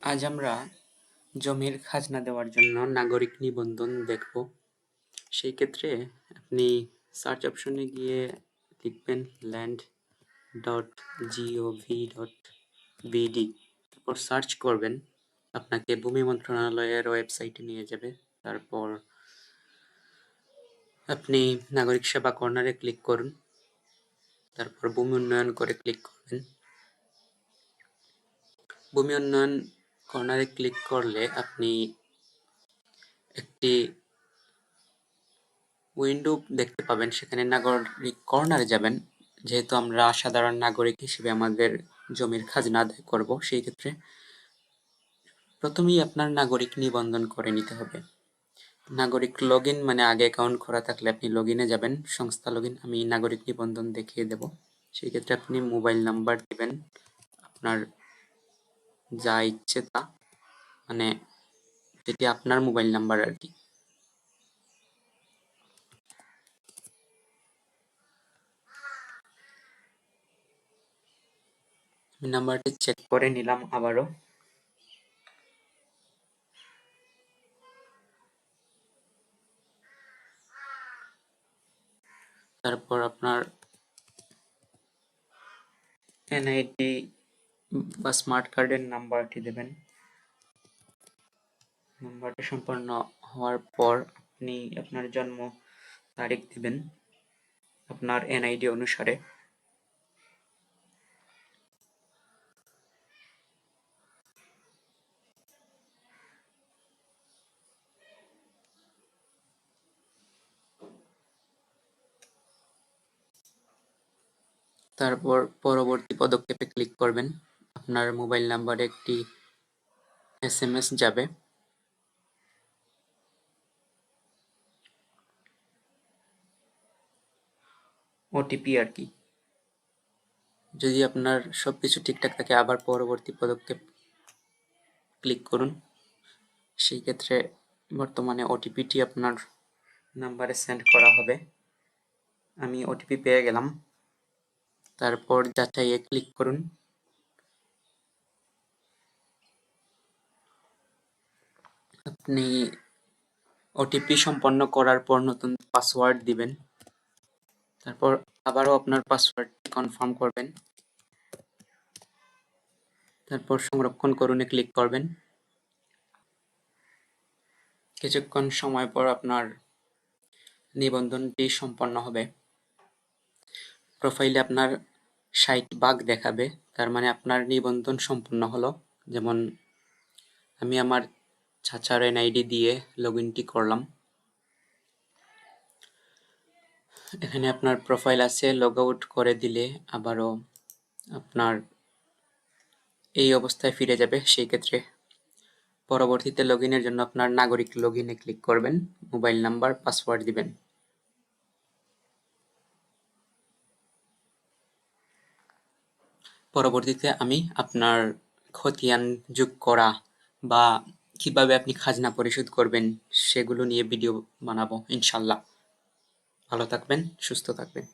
আজ আমরা জমির খাজনা দেওয়ার জন্য নাগরিক নিবন্ধন দেখব। সেই ক্ষেত্রে আপনি সার্চ অপশনে গিয়ে লিখবেন land.gov.bd, তারপর সার্চ করবেন, আপনাকে ভূমি মন্ত্রণালয়ের ওয়েবসাইটে নিয়ে যাবে। তারপর আপনি নাগরিক সেবা কর্নারে ক্লিক করুন, তারপর ভূমি উন্নয়ন করে ক্লিক করবেন। ভূমি উন্নয়ন কর্নারে ক্লিক করলে আপনি একটি উইন্ডো দেখতে পাবেন, সেখানে নাগরিক কর্নারে যাবেন। যেহেতু আমরা সাধারণ নাগরিক হিসেবে আমাদের জমির খাজনা আদায় করব, সেই ক্ষেত্রে প্রথমেই আপনার নাগরিক নিবন্ধন করে নিতে হবে। নাগরিক লগইন মানে আগে অ্যাকাউন্ট করা থাকলে আপনি লগইনে যাবেন, সংস্থা লগইন। আমি নাগরিক নিবন্ধন দেখিয়ে দেব। সেই ক্ষেত্রে আপনি মোবাইল নাম্বার দিবেন, আপনার যা ইচ্ছে তা, মানে যেটি আপনার মোবাইল নাম্বার আর কি। নাম্বারটি চেক করে নিলাম আবারও। তারপর আপনার এনআইডি বা স্মার্ট কার্ডের নাম্বারটি দেবেন। নাম্বারটি সম্পন্ন হওয়ার পর আপনি আপনার জন্ম তারিখ দিবেন আপনার এনআইডি অনুসারে। তারপর পরবর্তী পদক্ষেপে ক্লিক করবেন। আপনার মোবাইল নাম্বারে একটি এসএমএস যাবে। ওটিপি আর কি। যদি আপনার সবকিছু ঠিকঠাক থাকে আবার পরবর্তী পদক্ষেপ ক্লিক করুন। সেই ক্ষেত্রে বর্তমানে ওটিপিটি আপনার নাম্বারে সেন্ড করা হবে। আমি ওটিপি পেয়ে গেলাম। তারপর যাচাইয়ে ক্লিক করুন। আপনি ওটিপি সম্পন্ন করার পর নতুন পাসওয়ার্ড দিবেন। তারপর আবারও আপনার পাসওয়ার্ডটি কনফার্ম করবেন। তারপর সংরক্ষণ করুনে ক্লিক করবেন। কিছুক্ষণ সময় পর আপনার নিবন্ধনটি সম্পন্ন হবে। প্রোফাইলে আপনার ৬০ ভাগ দেখাবে, তার মানে আপনার নিবন্ধন সম্পন্ন হলো। যেমন আমি আমার চাচার এনআইডি দিয়ে লগইনটি করলাম। এখানে আপনার প্রোফাইল আছে, লগ আউট করে দিলে আবারও আপনার এই অবস্থায় ফিরে যাবে। সেই ক্ষেত্রে পরবর্তীতে লগইনের জন্য আপনার নাগরিক লগইনে ক্লিক করবেন, মোবাইল নাম্বার, পাসওয়ার্ড দিবেন। পরবর্তীতে আমি আপনার খতিয়ান যোগ করা বা কিভাবে আপনি খাজনা পরিশোধ করবেন সেগুলো নিয়ে ভিডিও বানাবো ইনশাল্লাহ। ভালো থাকবেন, সুস্থ থাকবেন।